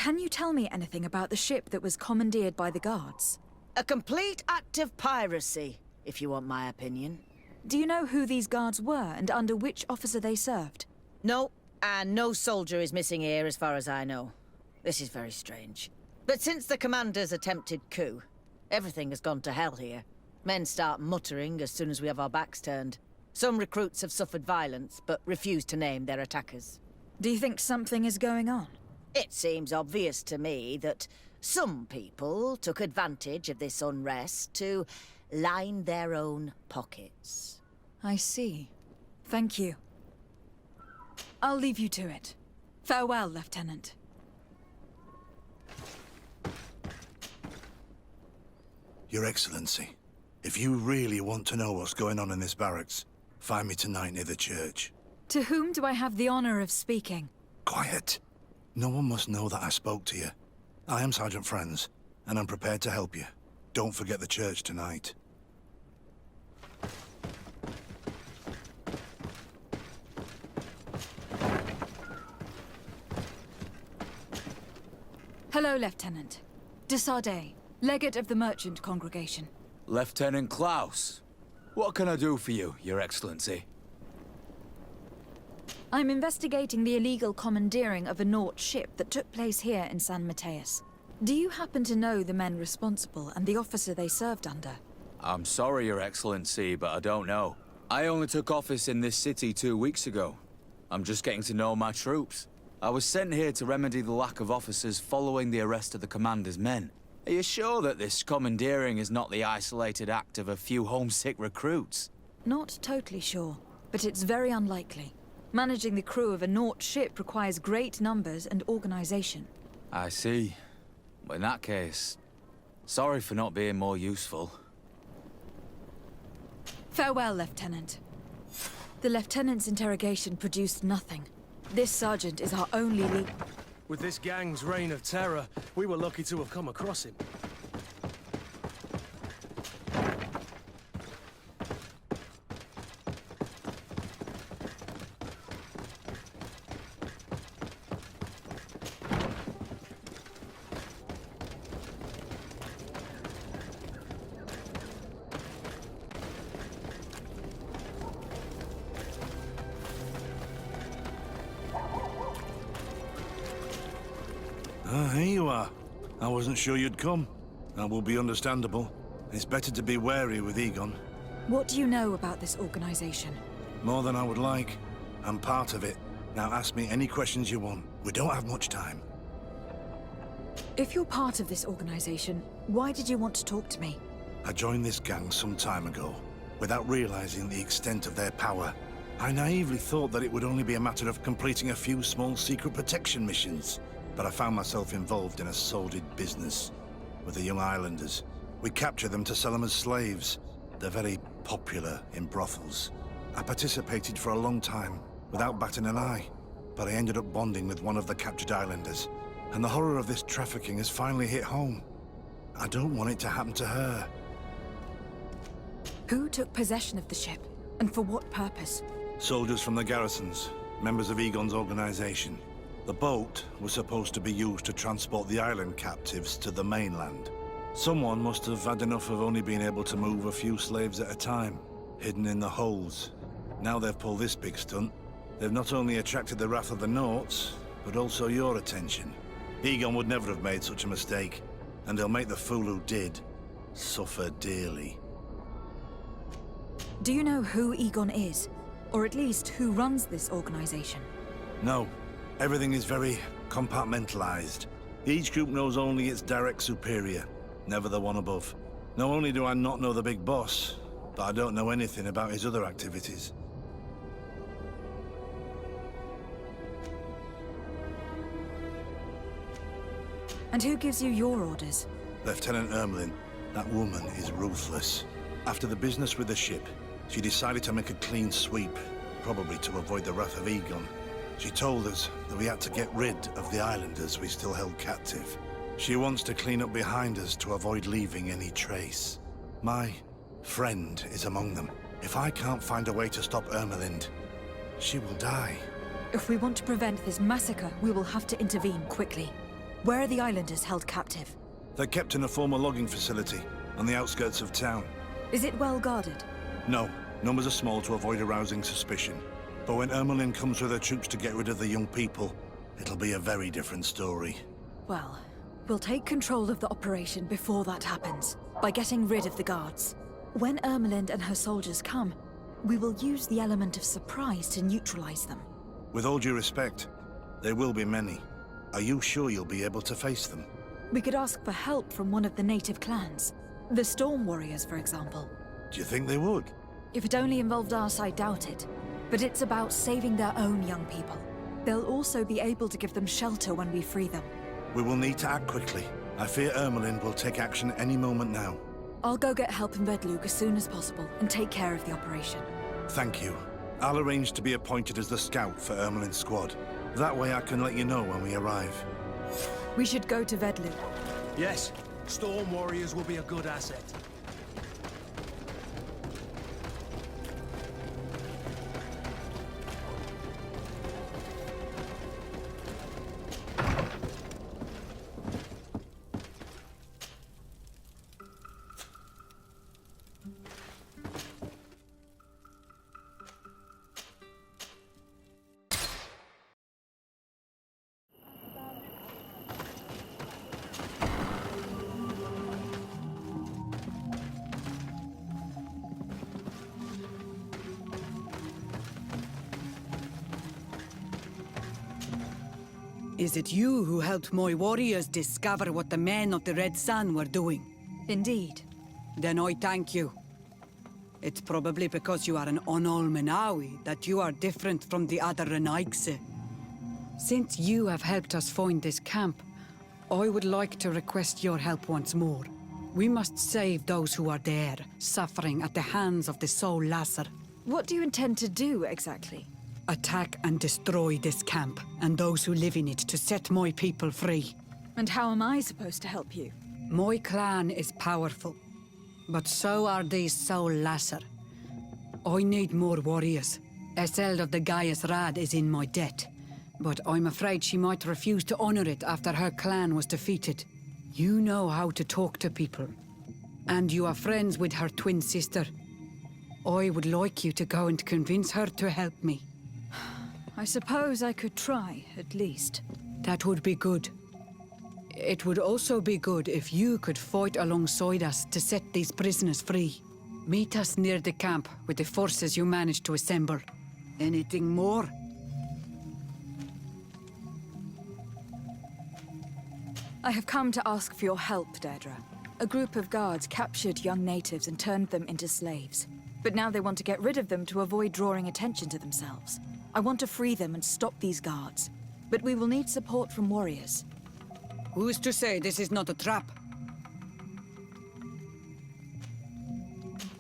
Can you tell me anything about the ship that was commandeered by the guards? A complete act of piracy, if you want my opinion. Do you know who these guards were and under which officer they served? No, and no soldier is missing here as far as I know. This is very strange. But since the commander's attempted coup, everything has gone to hell here. Men start muttering as soon as we have our backs turned. Some recruits have suffered violence, but refuse to name their attackers. Do you think something is going on? It seems obvious to me that some people took advantage of this unrest to line their own pockets. I see. Thank you. I'll leave you to it. Farewell, Lieutenant. Your Excellency, if you really want to know what's going on in this barracks, find me tonight near the church. To whom do I have the honor of speaking? Quiet. No one must know that I spoke to you. I am Sergeant Franz, and I'm prepared to help you. Don't forget the church tonight. Hello, Lieutenant. De Sardet, legate of the merchant congregation. Lieutenant Klaus. What can I do for you, Your Excellency? I'm investigating the illegal commandeering of a Naut ship that took place here in San Mateus. Do you happen to know the men responsible and the officer they served under? I'm sorry, Your Excellency, but I don't know. I only took office in this city 2 weeks ago. I'm just getting to know my troops. I was sent here to remedy the lack of officers following the arrest of the commander's men. Are you sure that this commandeering is not the isolated act of a few homesick recruits? Not totally sure, but it's very unlikely. Managing the crew of a Naut ship requires great numbers and organization. I see. Well, in that case, sorry for not being more useful. Farewell, Lieutenant. The Lieutenant's interrogation produced nothing. This sergeant is our only lead. With this gang's reign of terror, we were lucky to have come across him. Here you are. I wasn't sure you'd come. That will be understandable. It's better to be wary with Egon. What do you know about this organization? More than I would like. I'm part of it. Now ask me any questions you want. We don't have much time. If you're part of this organization, why did you want to talk to me? I joined this gang some time ago, without realizing the extent of their power. I naively thought that it would only be a matter of completing a few small secret protection missions. But I found myself involved in a sordid business with the young islanders. We capture them to sell them as slaves. They're very popular in brothels. I participated for a long time, without batting an eye. But I ended up bonding with one of the captured islanders. And the horror of this trafficking has finally hit home. I don't want it to happen to her. Who took possession of the ship? And for what purpose? Soldiers from the garrisons, members of Egon's organization. The boat was supposed to be used to transport the island captives to the mainland. Someone must have had enough of only being able to move a few slaves at a time, hidden in the holds. Now they've pulled this big stunt. They've not only attracted the wrath of the Nauts, but also your attention. Egon would never have made such a mistake, and they'll make the fool who did suffer dearly. Do you know who Egon is? Or at least who runs this organization? No. Everything is very compartmentalized. Each group knows only its direct superior, never the one above. Not only do I not know the big boss, but I don't know anything about his other activities. And who gives you your orders? Lieutenant Ermelin. That woman is ruthless. After the business with the ship, she decided to make a clean sweep, probably to avoid the wrath of Egon. She told us that we had to get rid of the islanders we still held captive. She wants to clean up behind us to avoid leaving any trace. My friend is among them. If I can't find a way to stop Ermelind, she will die. If we want to prevent this massacre, we will have to intervene quickly. Where are the islanders held captive? They're kept in a former logging facility on the outskirts of town. Is it well guarded? No, numbers are small to avoid arousing suspicion. But when Ermelin comes with her troops to get rid of the young people, it'll be a very different story. Well, we'll take control of the operation before that happens, by getting rid of the guards. When Ermelind and her soldiers come, we will use the element of surprise to neutralize them. With all due respect, there will be many. Are you sure you'll be able to face them? We could ask for help from one of the native clans. The Storm Warriors, for example. Do you think they would? If it only involved us, I doubt it. But it's about saving their own young people. They'll also be able to give them shelter when we free them. We will need to act quickly. I fear Ermelin will take action any moment now. I'll go get help in Vedlug as soon as possible and take care of the operation. Thank you. I'll arrange to be appointed as the scout for Ermelin's squad. That way I can let you know when we arrive. We should go to Vedlug. Yes, Storm Warriors will be a good asset. Is it you who helped my warriors discover what the men of the Red Sun were doing? Indeed. Then I thank you. It's probably because you are an Onol that you are different from the other Renaigse. Since you have helped us find this camp, I would like to request your help once more. We must save those who are there, suffering at the hands of the Soul Lasser. What do you intend to do, exactly? Attack and destroy this camp, and those who live in it to set my people free. And how am I supposed to help you? My clan is powerful, but so are these Soul Lasser. I need more warriors. Eseld of the Gaius Rad is in my debt, but I'm afraid she might refuse to honor it after her clan was defeated. You know how to talk to people, and you are friends with her twin sister. I would like you to go and convince her to help me. I suppose I could try, at least. That would be good. It would also be good if you could fight alongside us to set these prisoners free. Meet us near the camp with the forces you managed to assemble. Anything more? I have come to ask for your help, Deirdre. A group of guards captured young natives and turned them into slaves. But now they want to get rid of them to avoid drawing attention to themselves. I want to free them and stop these guards. But we will need support from warriors. Who's to say this is not a trap?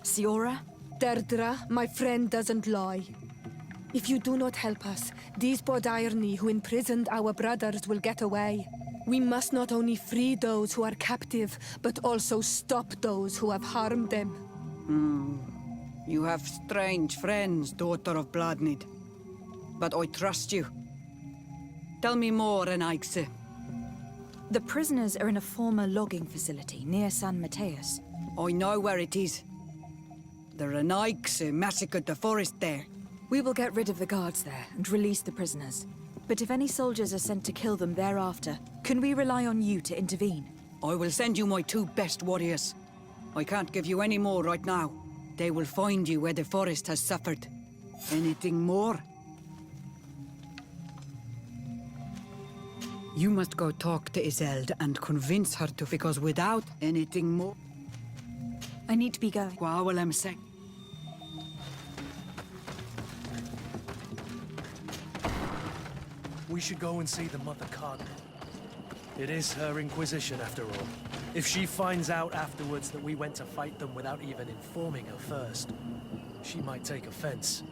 Siora? Deirdre, my friend doesn't lie. If you do not help us, these Bodairni who imprisoned our brothers will get away. We must not only free those who are captive, but also stop those who have harmed them. You have strange friends, daughter of Bloodnid. But I trust you. Tell me more, Renaigse. The prisoners are in a former logging facility near San Mateus. I know where it is. The Renaigse massacred the forest there. We will get rid of the guards there and release the prisoners. But if any soldiers are sent to kill them thereafter, can we rely on you to intervene? I will send you my 2 best warriors. I can't give you any more right now. They will find you where the forest has suffered. Anything more? You must go talk to Iseld and convince her to, because without anything more... I need to be going. Wow, well, I'm saying. We should go and see the Mother Cardinal. It is her Inquisition, after all. If she finds out afterwards that we went to fight them without even informing her first, she might take offense.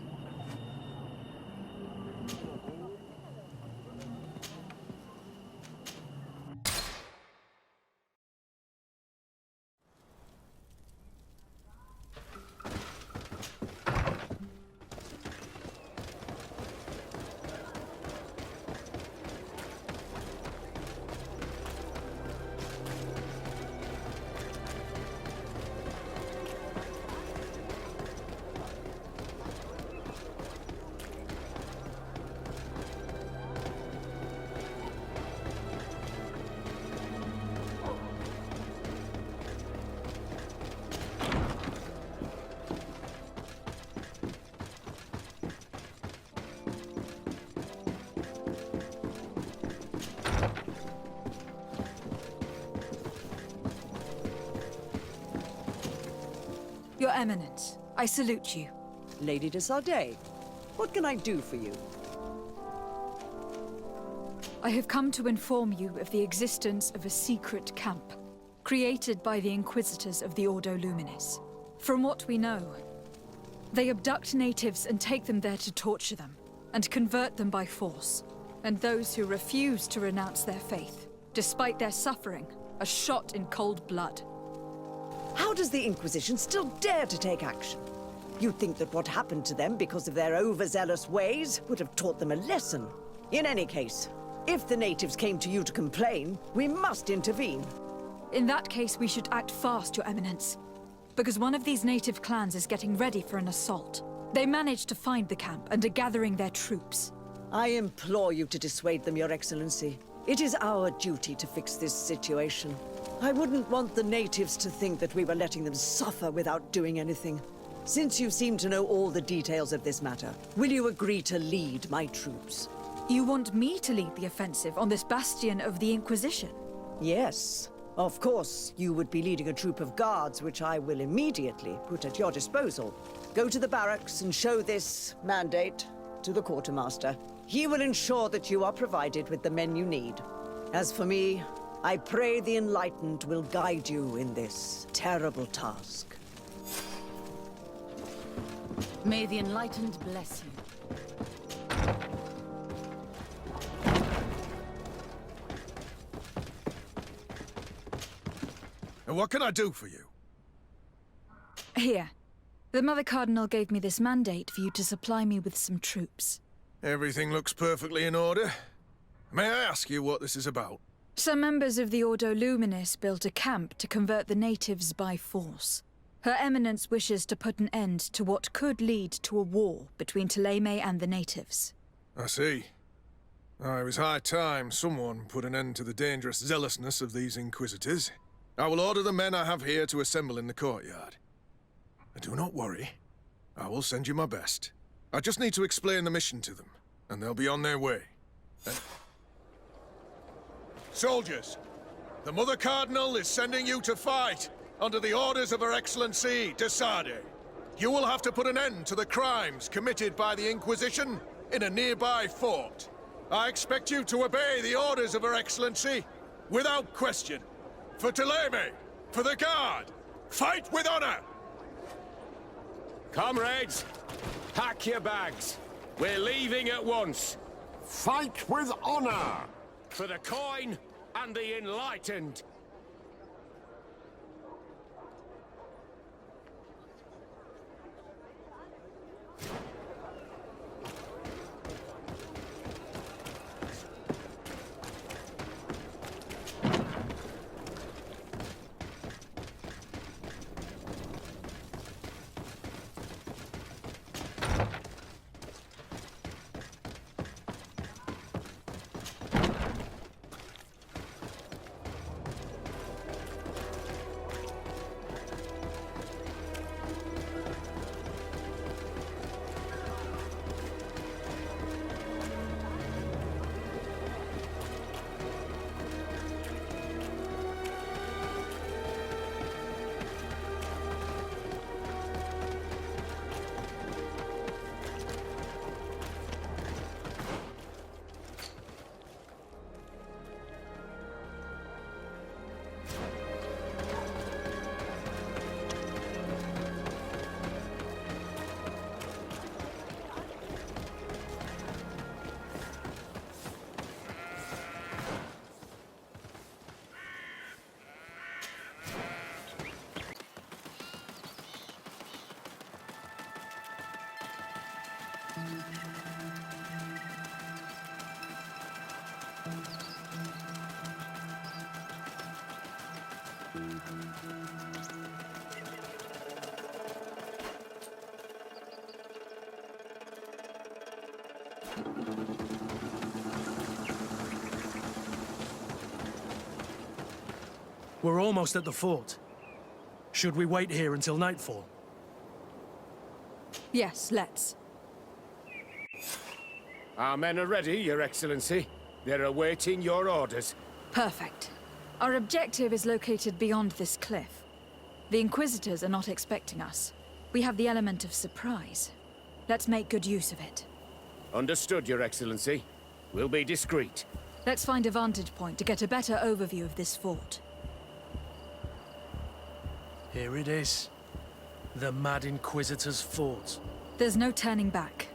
Your Eminence, I salute you. Lady de Sardet, what can I do for you? I have come to inform you of the existence of a secret camp, created by the Inquisitors of the Ordo Luminis. From what we know, they abduct natives and take them there to torture them, and convert them by force. And those who refuse to renounce their faith, despite their suffering, are shot in cold blood. How does the Inquisition still dare to take action? You'd think that what happened to them because of their overzealous ways would have taught them a lesson. In any case, if the natives came to you to complain, we must intervene. In that case, we should act fast, Your Eminence. Because one of these native clans is getting ready for an assault. They managed to find the camp and are gathering their troops. I implore you to dissuade them, Your Excellency. It is our duty to fix this situation. I wouldn't want the natives to think that we were letting them suffer without doing anything. Since you seem to know all the details of this matter, will you agree to lead my troops? You want me to lead the offensive on this bastion of the Inquisition? Yes. Of course, you would be leading a troop of guards, which I will immediately put at your disposal. Go to the barracks and show this mandate to the quartermaster. He will ensure that you are provided with the men you need. As for me, I pray the Enlightened will guide you in this terrible task. May the Enlightened bless you. And what can I do for you? Here. The Mother Cardinal gave me this mandate for you to supply me with some troops. Everything looks perfectly in order. May I ask you what this is about? Some members of the Ordo Luminis built a camp to convert the natives by force. Her Eminence wishes to put an end to what could lead to a war between Thélème and the natives. I see. It was high time someone put an end to the dangerous zealousness of these Inquisitors. I will order the men I have here to assemble in the courtyard. Do not worry. I will send you my best. I just need to explain the mission to them, and they'll be on their way. Soldiers, the Mother Cardinal is sending you to fight under the orders of Her Excellency de Sardet. You will have to put an end to the crimes committed by the Inquisition in a nearby fort. I expect you to obey the orders of Her Excellency without question. For Thélème, for the Guard, fight with honor! Comrades, pack your bags. We're leaving at once. Fight with honor! For the coin and the Enlightened. We're almost at the fort. Should we wait here until nightfall? Yes, let's. Our men are ready, Your Excellency. They're awaiting your orders. Perfect. Our objective is located beyond this cliff. The Inquisitors are not expecting us. We have the element of surprise. Let's make good use of it. Understood, Your Excellency. We'll be discreet. Let's find a vantage point to get a better overview of this fort. Here it is. The Mad Inquisitor's fort. There's no turning back.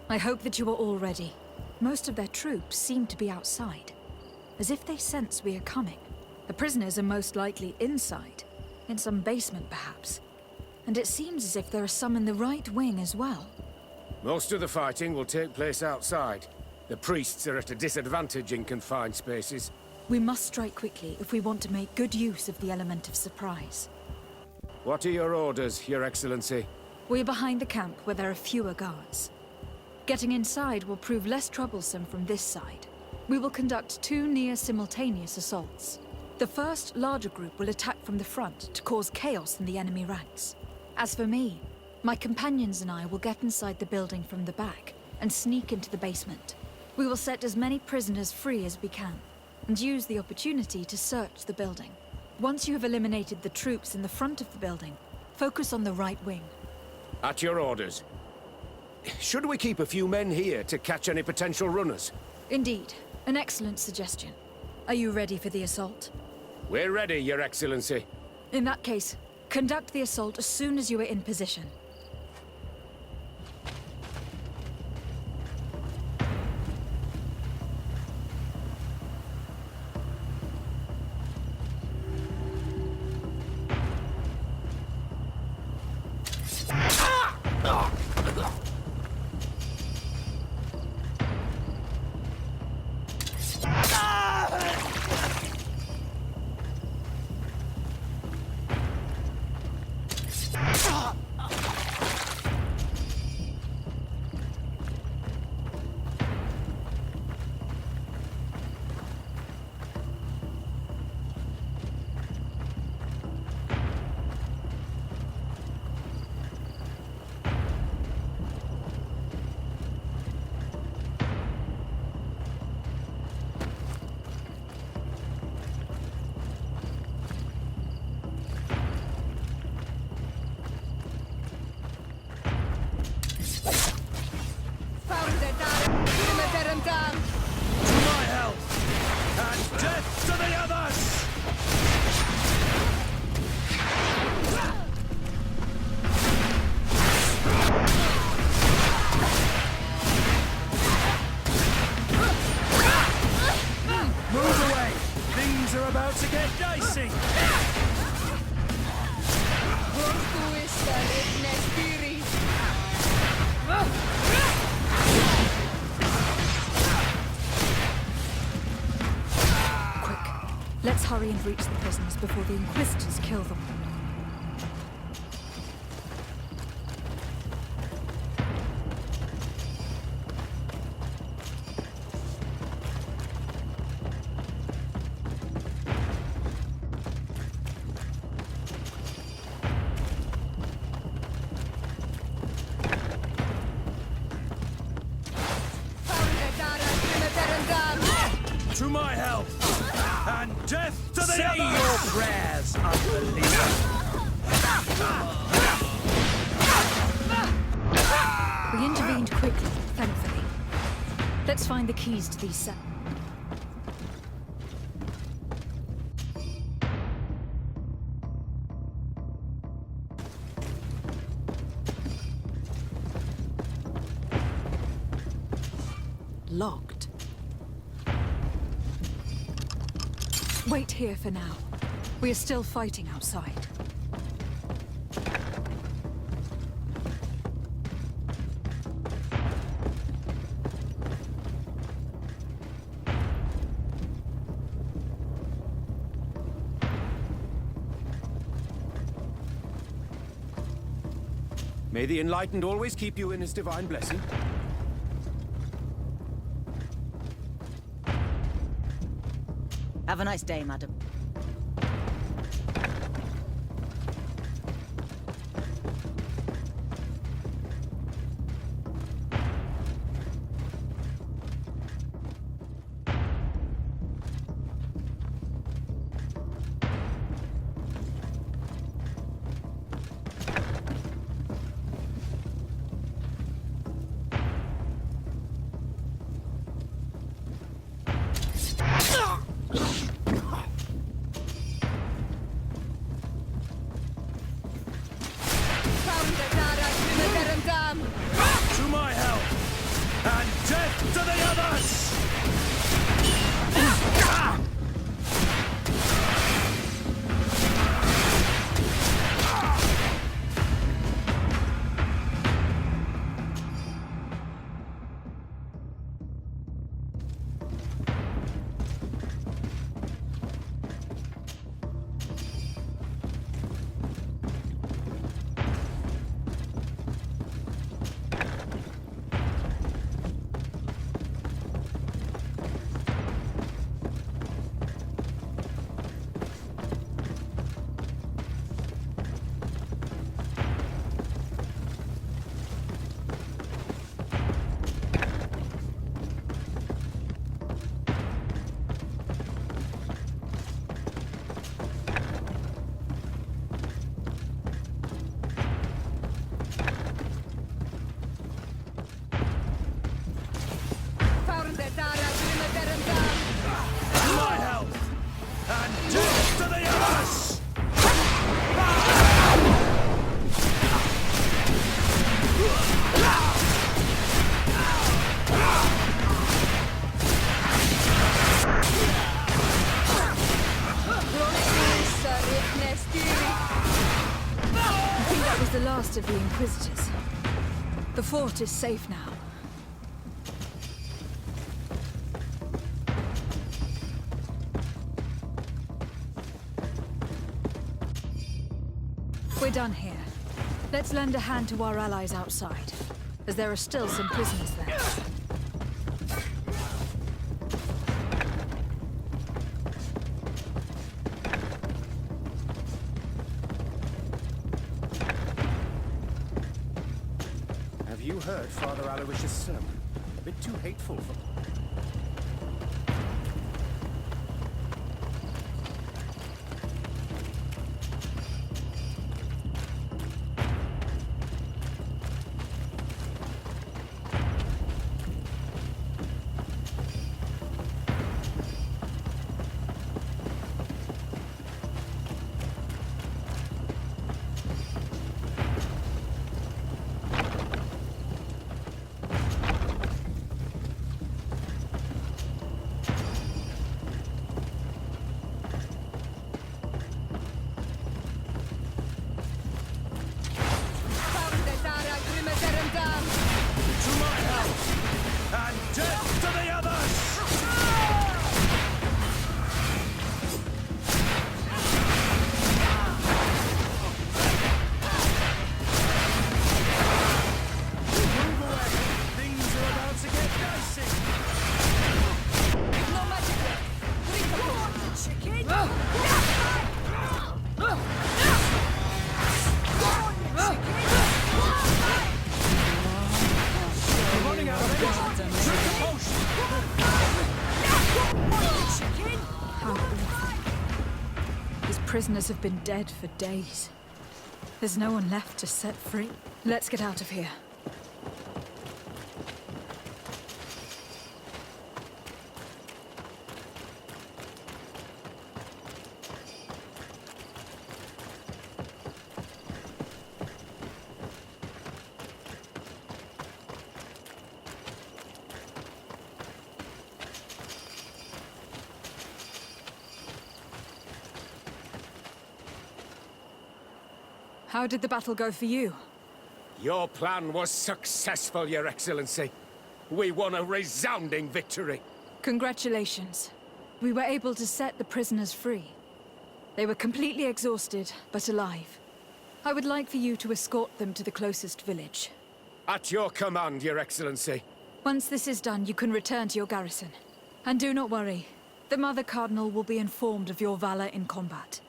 I hope that you are all ready. Most of their troops seem to be outside, as if they sense we are coming. The prisoners are most likely inside, in some basement perhaps. And it seems as if there are some in the right wing as well. Most of the fighting will take place outside. The priests are at a disadvantage in confined spaces. We must strike quickly if we want to make good use of the element of surprise. What are your orders, Your Excellency? We're behind the camp where there are fewer guards. Getting inside will prove less troublesome from this side. We will conduct 2 near-simultaneous assaults. The first, larger group will attack from the front to cause chaos in the enemy ranks. As for me, my companions and I will get inside the building from the back and sneak into the basement. We will set as many prisoners free as we can, and use the opportunity to search the building. Once you have eliminated the troops in the front of the building, focus on the right wing. At your orders. Should we keep a few men here to catch any potential runners? Indeed, an excellent suggestion. Are you ready for the assault? We're ready, Your Excellency. In that case, conduct the assault as soon as you are in position. Let's hurry and reach the prisoners before the Inquisitors kill them. To my help! And death to the Say your prayers, unbeliever! We intervened quickly, thankfully. Let's find the keys to these cells. Locked. Wait here for now. We are still fighting outside. May the Enlightened always keep you in his divine blessing. Have a nice day, madam. them! To my help! And death to the others! My help! And death to the others! I think that was the last of the Inquisitors. The fort is safe now. We're done here. Let's lend a hand to our allies outside, as there are still some prisoners there. Have you heard Father Aloysius' sermon? A bit too hateful for... And death to the others! Move away! Things are about to get dicey! No matter what! Bring the horn, chicken! Go on, you chicken! We're running out of energy! Drink the potion! How awful. These prisoners have been dead for days. There's no one left to set free. Let's get out of here. How did the battle go for you? Your plan was successful, Your Excellency. We won a resounding victory. Congratulations. We were able to set the prisoners free. They were completely exhausted, but alive. I would like for you to escort them to the closest village. At your command, Your Excellency. Once this is done, you can return to your garrison. And do not worry. The Mother Cardinal will be informed of your valor in combat.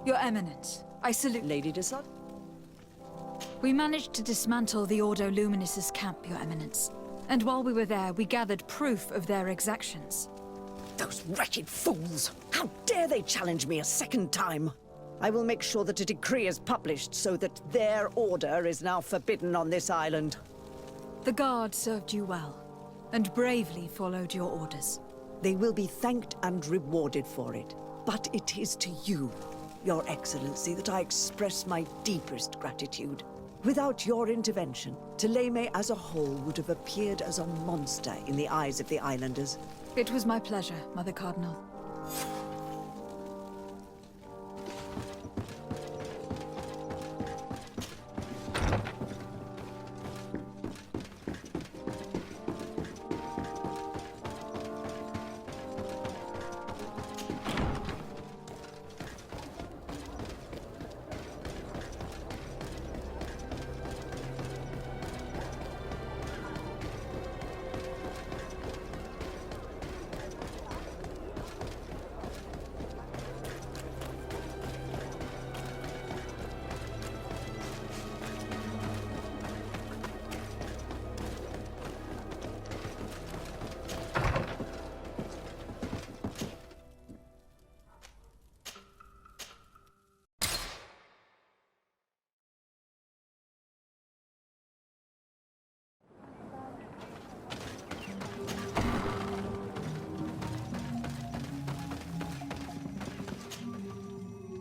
Your Eminence, I salute... Lady de Sade? We managed to dismantle the Ordo Luminis's camp, Your Eminence. And while we were there, we gathered proof of their exactions. Those wretched fools! How dare they challenge me a second time? I will make sure that a decree is published so that their order is now forbidden on this island. The Guard served you well, and bravely followed your orders. They will be thanked and rewarded for it. But it is to you, Your Excellency, that I express my deepest gratitude. Without your intervention, Thélème as a whole would have appeared as a monster in the eyes of the islanders. It was my pleasure, Mother Cardinal.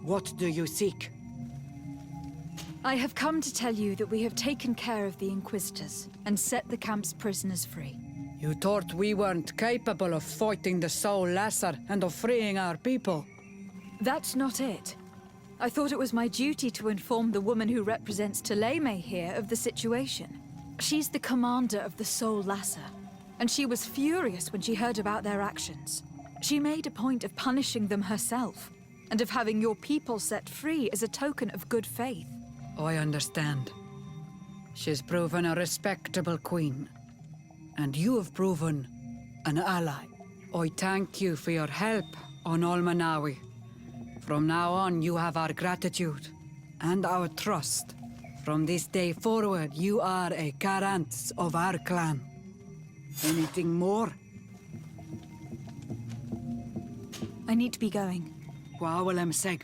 What do you seek? I have come to tell you that we have taken care of the Inquisitors and set the camp's prisoners free. You thought we weren't capable of fighting the Soul Lasser and of freeing our people? That's not it. I thought it was my duty to inform the woman who represents Thélème here of the situation. She's the commander of the Soul Lasser, and she was furious when she heard about their actions. She made a point of punishing them herself, and of having your people set free as a token of good faith. I understand. She's proven a respectable queen. And you have proven an ally. I thank you for your help on Almanawi. From now on, you have our gratitude and our trust. From this day forward, you are a Garant of our clan. Anything more? I need to be going. Gwawalem seg.